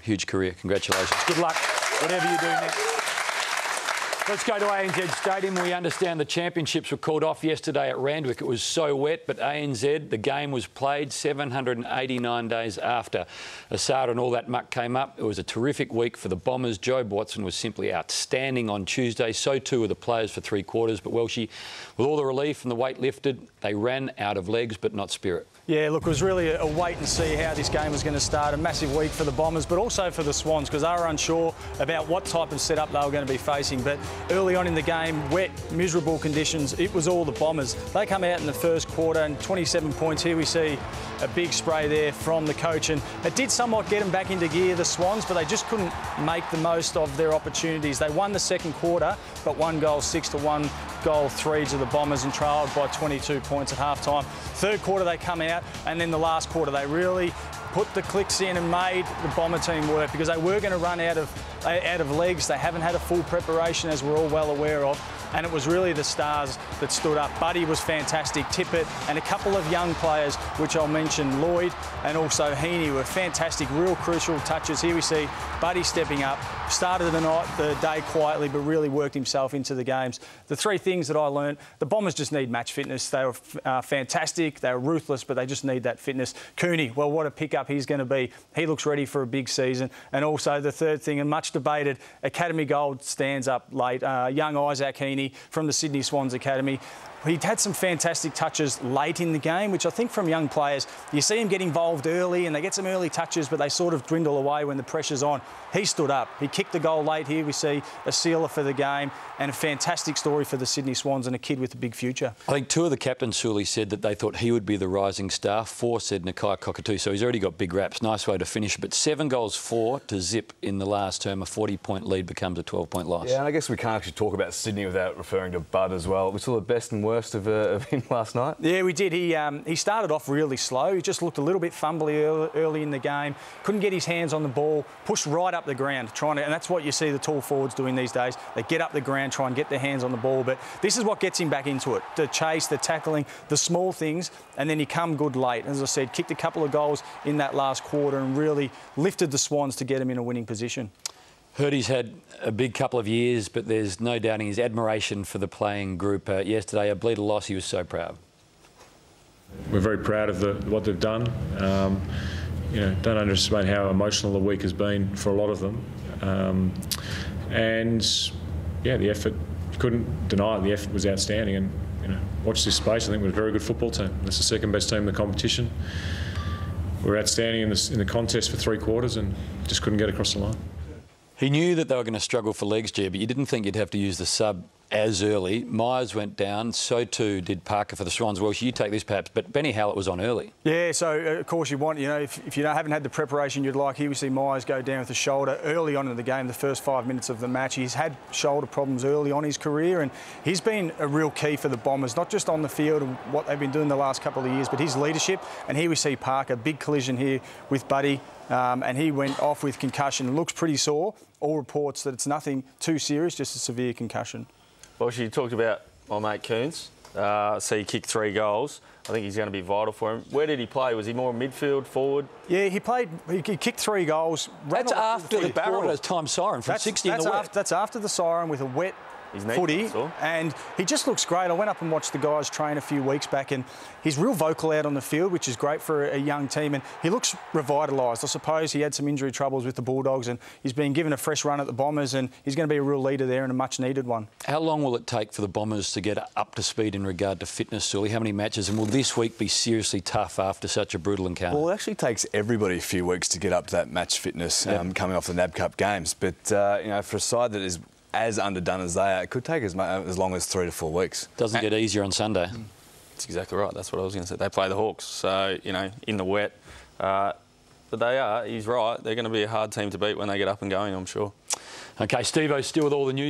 Huge career. Congratulations. Good luck, whatever you do next. Let's go to ANZ Stadium. We understand the championships were called off yesterday at Randwick. It was so wet, but ANZ, the game was played 789 days after Asada and all that muck came up. It was a terrific week for the Bombers. Joe Watson was simply outstanding on Tuesday. So too were the players for 3 quarters. But Welshie, with all the relief and the weight lifted, they ran out of legs but not spirit. Yeah, look, it was really a wait and see how this game was going to start. A massive week for the Bombers, but also for the Swans, because they were unsure about what type of setup they were going to be facing. But early on in the game, wet, miserable conditions, it was all the Bombers. They come out in the first quarter and 27 points. Here we see a big spray there from the coach, and it did somewhat get them back into gear, the Swans, but they just couldn't make the most of their opportunities. They won the second quarter, but 1 goal 6-1, goal 3 to the Bombers, and trailed by 22 points at half-time. Third quarter they come out, and then the last quarter they really put the clicks in and made the Bomber team work, because they were going to run out of legs. They haven't had a full preparation, as we're all well aware of, and it was really the stars that stood up. Buddy was fantastic, Tippett, and a couple of young players, which I'll mention, Lloyd and also Heaney, were fantastic, real crucial touches. Here we see Buddy stepping up, started the day quietly, but really worked himself into the games. The 3 things that I learned: the Bombers just need match fitness. They were fantastic, they were ruthless, but they just need that fitness. Cooney, well, what a pickup he's going to be. He looks ready for a big season. And also the third thing, and much debated, Academy Gold stands up late. Young Isaac Heaney from the Sydney Swans Academy. He had some fantastic touches late in the game, which I think from young players, you see him get involved early and they get some early touches, but they sort of dwindle away when the pressure's on. He stood up. He kicked the goal late. Here we see a sealer for the game, and a fantastic story for the Sydney Swans, and a kid with a big future. I think 2 of the captains, Sewell, said that they thought he would be the rising star. 4 said Nakai Cockatoo, so he's already got big raps. Nice way to finish. But 7 goals 4 to zip in the last term. A 40-point lead becomes a 12-point loss. Yeah, and I guess we can't actually talk about Sydney without referring to Bud as well. We saw the best and worst of him last night. Yeah, we did. He started off really slow. He just looked a little bit fumbly early in the game. Couldn't get his hands on the ball. Pushed right up the ground, and that's what you see the tall forwards doing these days. They get up the ground, try and get their hands on the ball. But this is what gets him back into it: the chase, the tackling, the small things, and then he come good late. As I said, kicked a couple of goals in that last quarter and really lifted the Swans to get him in a winning position. Heard he's had a big couple of years, but there's no doubting his admiration for the playing group. Yesterday, a bleed a loss, he was so proud. We're very proud of what they've done. Don't underestimate how emotional the week has been for a lot of them. The effort, you couldn't deny it, the effort was outstanding. And, watch this space. I think we're a very good football team. That's the second best team in the competition. We're outstanding in the contest for 3 quarters and just couldn't get across the line. He knew that they were going to struggle for legs, Gia, but you didn't think you'd have to use the sub as early. Myers went down, so too did Parker for the Swans. Welsh, you take this perhaps, but Benny Hallett was on early. Yeah, so of course you want, if you haven't had the preparation you'd like, here we see Myers go down with the shoulder early on in the game, the first 5 minutes of the match. He's had shoulder problems early on his career, and he's been a real key for the Bombers, not just on the field and what they've been doing the last couple of years, but his leadership. And here we see Parker, big collision here with Buddy, and he went off with concussion. Looks pretty sore. All reports that it's nothing too serious, just a severe concussion. Well, you talked about my mate Coons. So he kicked 3 goals. I think he's going to be vital for him. Where did he play? Was he more midfield, forward? Yeah, he kicked 3 goals. That's after the barrel time siren from 60 in the wet. That's after the siren with a wet footy, and he just looks great. I went up and watched the guys train a few weeks back, and he's real vocal out on the field, which is great for a young team, and he looks revitalised. I suppose he had some injury troubles with the Bulldogs, and he's been given a fresh run at the Bombers, and he's going to be a real leader there and a much-needed one. How long will it take for the Bombers to get up to speed in regard to fitness, Sully? How many matches? And will this week be seriously tough after such a brutal encounter? Well, it actually takes everybody a few weeks to get up to that match fitness coming off the NAB Cup games. But, for a side that is as underdone as they are, it could take as long as 3 to 4 weeks. Doesn't get easier on Sunday. That's exactly right. That's what I was going to say. They play the Hawks, so, in the wet. But he's right, they're going to be a hard team to beat when they get up and going, I'm sure. OK, Steve-O's still with all the news.